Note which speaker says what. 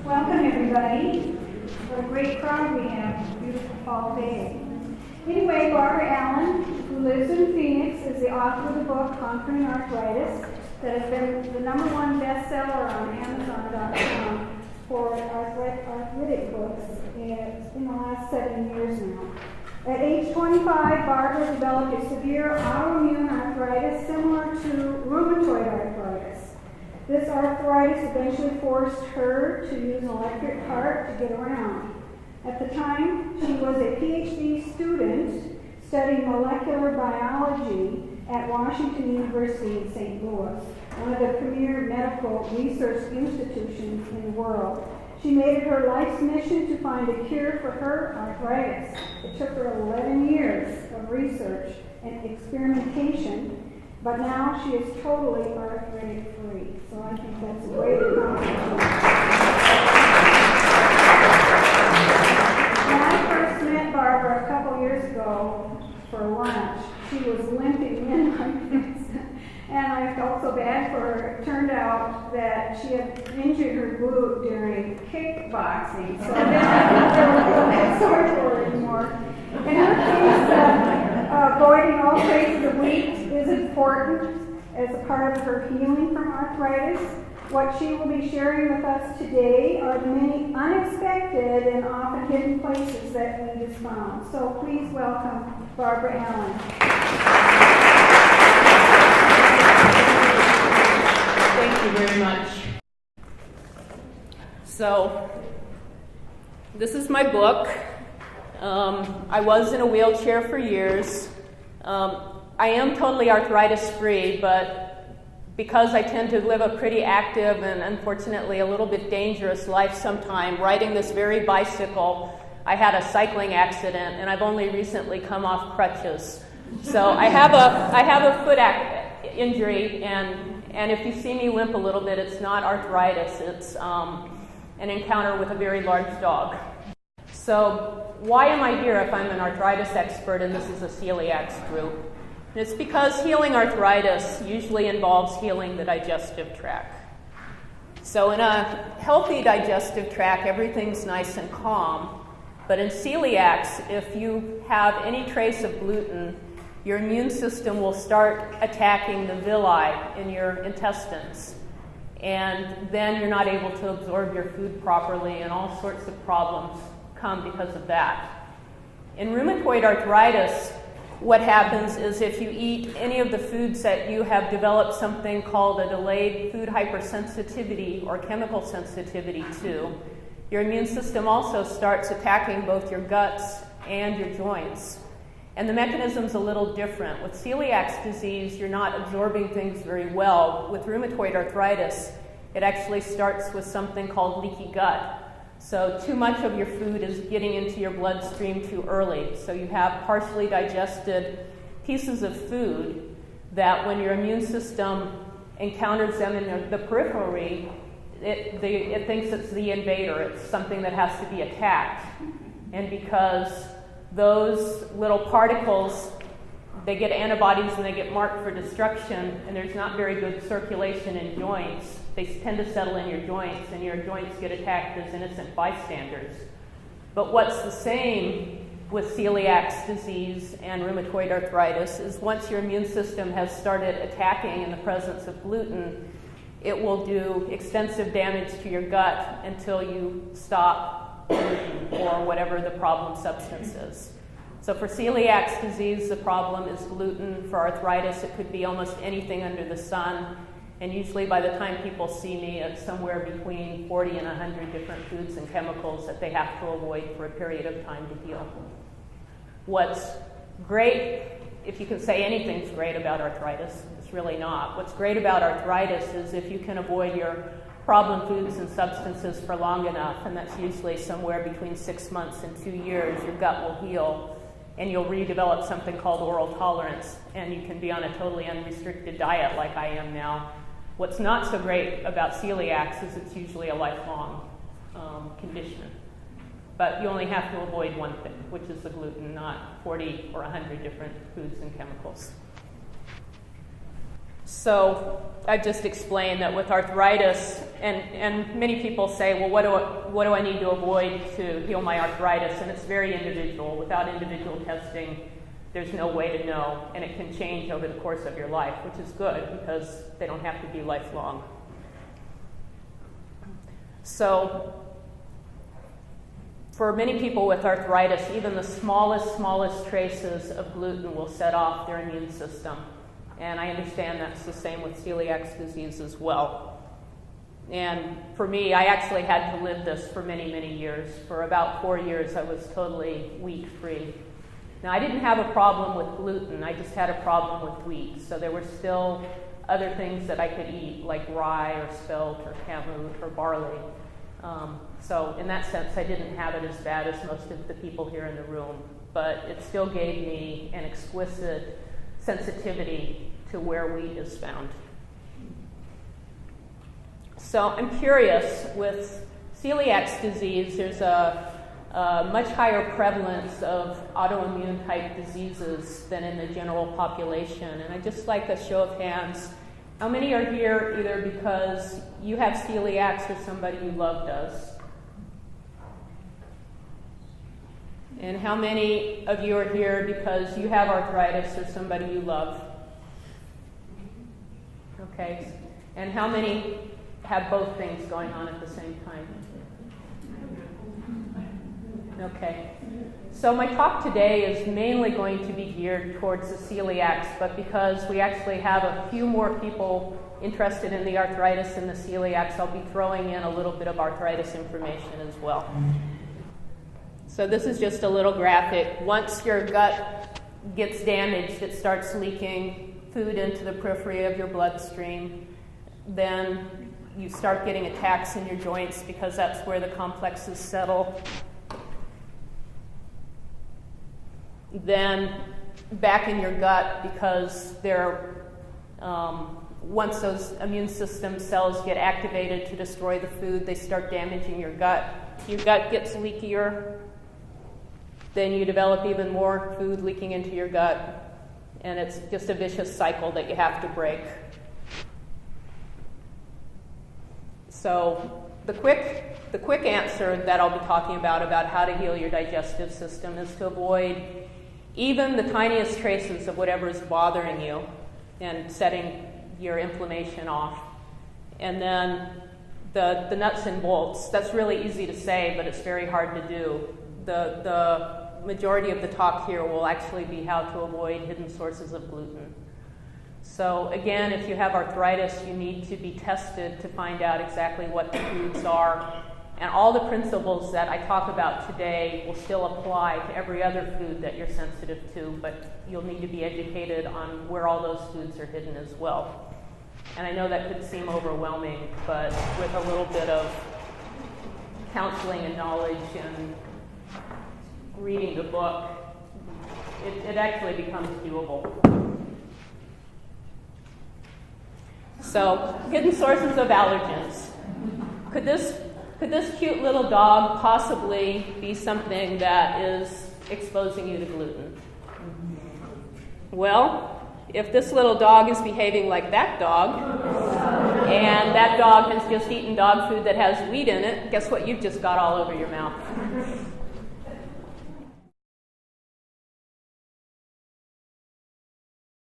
Speaker 1: Welcome, everybody. What a great crowd we have. Beautiful fall day. Anyway, Barbara Allan, who lives in Phoenix, is the author of the book Conquering Arthritis that has been the #1 bestseller on Amazon.com for arthritic books in the last 7 years now. At age 25, Barbara developed a severe autoimmune arthritis similar to rheumatoid arthritis. This arthritis eventually forced her to use an electric cart to get around. At the time, she was a PhD student studying molecular biology at Washington University in St. Louis, one of the premier medical research institutions in the world. She made it her life's mission to find a cure for her arthritis. It took her 11 years of research and experimentation, but now she is totally arthritic free. So I think that's a great accomplishment. When I first met Barbara a couple years ago for lunch, she was limping in like this. And I felt so bad for her. It turned out that she had injured her glute during kickboxing, so I didn't feel that sore for her anymore. In her case, avoiding all traces of wheat is important as a part of her healing from arthritis. What she will be sharing with us today are the many unexpected and often hidden places that we just found. So please welcome Barbara Allan.
Speaker 2: Thank you very much. So, this is my book. I was in a wheelchair for years. I am totally arthritis free, but because I tend to live a pretty active and unfortunately a little bit dangerous life sometime, riding this very bicycle, I had a cycling accident and I've only recently come off crutches. So I have a foot injury, and if you see me limp a little bit, it's not arthritis, it's an encounter with a very large dog. So why am I here if I'm an arthritis expert and this is a celiac group? And it's because healing arthritis usually involves healing the digestive tract. So in a healthy digestive tract, everything's nice and calm. But in celiacs, if you have any trace of gluten, your immune system will start attacking the villi in your intestines. And then you're not able to absorb your food properly, and all sorts of problems come because of that. In rheumatoid arthritis, what happens is if you eat any of the foods that you have developed something called a delayed food hypersensitivity or chemical sensitivity to, your immune system also starts attacking both your guts and your joints. And the mechanism's a little different. With celiac disease, you're not absorbing things very well. With rheumatoid arthritis, it actually starts with something called leaky gut. So too much of your food is getting into your bloodstream too early. So you have partially digested pieces of food that when your immune system encounters them in the periphery, it thinks it's the invader. It's something that has to be attacked. And because those little particles, they get antibodies and they get marked for destruction, and there's not very good circulation in joints. They tend to settle in your joints, and your joints get attacked as innocent bystanders. But what's the same with celiac disease and rheumatoid arthritis is once your immune system has started attacking in the presence of gluten, it will do extensive damage to your gut until you stop gluten or whatever the problem substance is. So for celiac disease, the problem is gluten. For arthritis, it could be almost anything under the sun. And usually by the time people see me, it's somewhere between 40 and 100 different foods and chemicals that they have to avoid for a period of time to heal. What's great, if you can say anything's great about arthritis, it's really not. What's great about arthritis is if you can avoid your problem foods and substances for long enough, and that's usually somewhere between 6 months and 2 years, your gut will heal, and you'll redevelop something called oral tolerance, and you can be on a totally unrestricted diet like I am now. What's not so great about celiac is it's usually a lifelong condition. But you only have to avoid one thing, which is the gluten, not 40 or 100 different foods and chemicals. So I just explained that with arthritis, and many people say, well, what do I need to avoid to heal my arthritis? And it's very individual. Without individual testing, there's no way to know, and it can change over the course of your life, which is good because they don't have to be lifelong. So for many people with arthritis, even the smallest traces of gluten will set off their immune system. And I understand that's the same with celiac disease as well. And for me, I actually had to live this for many, many years. For about 4 years, I was totally wheat-free. Now, I didn't have a problem with gluten. I just had a problem with wheat. So there were still other things that I could eat, like rye or spelt or kamut or barley. So in that sense, I didn't have it as bad as most of the people here in the room. But it still gave me an exquisite sensitivity to where wheat is found. So I'm curious, with celiac disease, there's a much higher prevalence of autoimmune type diseases than in the general population. And I'd just like a show of hands. How many are here either because you have celiac or somebody you love does? And how many of you are here because you have arthritis or somebody you love? Okay. And how many have both things going on at the same time? Okay. So my talk today is mainly going to be geared towards the celiacs, but because we actually have a few more people interested in the arthritis and the celiacs, I'll be throwing in a little bit of arthritis information as well. So this is just a little graphic. Once your gut gets damaged, it starts leaking food into the periphery of your bloodstream. Then you start getting attacks in your joints because that's where the complexes settle. Then back in your gut, because once those immune system cells get activated to destroy the food, they start damaging your gut. Your gut gets leakier. Then you develop even more food leaking into your gut, and it's just a vicious cycle that you have to break. So the quick answer that I'll be talking about how to heal your digestive system is to avoid even the tiniest traces of whatever is bothering you and setting your inflammation off. And then the nuts and bolts, that's really easy to say, but it's very hard to do. The majority of the talk here will actually be how to avoid hidden sources of gluten. So again, if you have arthritis, you need to be tested to find out exactly what the foods are. And all the principles that I talk about today will still apply to every other food that you're sensitive to, but you'll need to be educated on where all those foods are hidden as well. And I know that could seem overwhelming, but with a little bit of counseling and knowledge and reading the book, it actually becomes doable. So, hidden sources of allergens. Could this cute little dog possibly be something that is exposing you to gluten? Well, if this little dog is behaving like that dog, and that dog has just eaten dog food that has wheat in it, guess what you've just got all over your mouth?